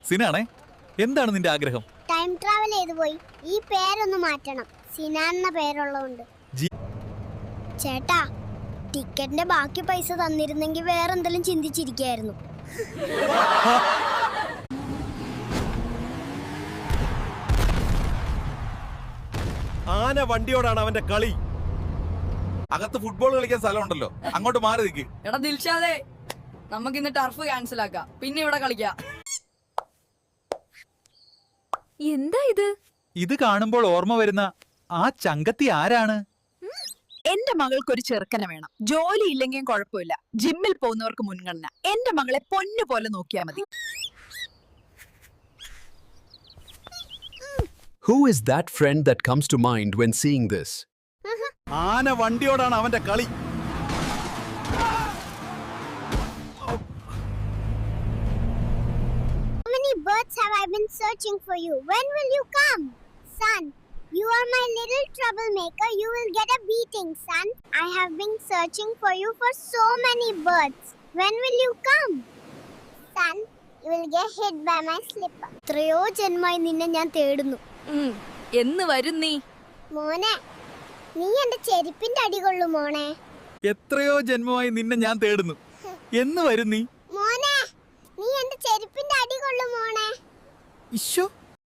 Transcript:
സിനാണേ, എന്താണ് നിന്റെ ആഗ്രഹം? ടൈം ട്രാവൽ ചെയ്തു പോയി ഈ പേരൊന്ന് മാറ്റണം. സിനാൻ എന്ന പേരുള്ളതുകൊണ്ട്. ചേട്ടാ, ടിക്കറ്റിന്റെ ബാക്കി പൈസ തന്നിരുന്നെങ്കിൽ വേറെന്തെങ്കിലും ചിന്തിച്ചിരിക്കായിരുന്നു. ആന വണ്ടിയോടാണ് അവന്റെ കളി. അകത്ത് ഫുട്ബോൾ കളിക്കാൻ സ്ഥലമുണ്ടല്ലോ, അങ്ങോട്ട് മാറി നിൽക്ക്. എടാ ദിൽഷാദേ, നമുക്ക് ഇന്ന് ടർഫ് ക്യാൻസൽ ആക്കാം, പിന്നെ ഇവിടെ കളിക്കാം. എന്താ ഇത്? ഇത് കാണുമ്പോൾ ഓർമ്മ വരുന്ന ആ ചങ്കത്തി ആരാണ്? എന്റെ മകൾക്കൊരു ചെറുക്കനെ വേണം. ജോലി ഇല്ലെങ്കിലും കുഴപ്പമില്ല, ജിമ്മിൽ പോകുന്നവർക്ക് മുൻഗണന. എന്റെ മകളെ പൊന്നു പോലെ നോക്കിയാ മതി. Who is that friend that comes to mind when seeing this? ആന വണ്ടിയോടാണ് അവന്റെ കളി. How many birds have I been searching for you? When will you come? Son, you are my little troublemaker. You will get a beating, son. I have been searching for you for so many birds. When will you come? Son, you will get hit by my slipper. എത്രയോ ജന്മമായി നിന്നെ ഞാൻ തേടുന്നു. എന്ന് വരും നീ? മോനെ, നീ എന്റെ ചെരുപ്പിന്റെ അടി കൊള്ളു മോനെ. എത്രയോ ജന്മമായി നിന്നെ ഞാൻ തേടുന്നു. എന്ന് വരും നീ? മോനെ, നീ എന്റെ ചെരുപ്പിന്റെ അടി കൊള്ളു മോനെ. ഇശ്ശോ,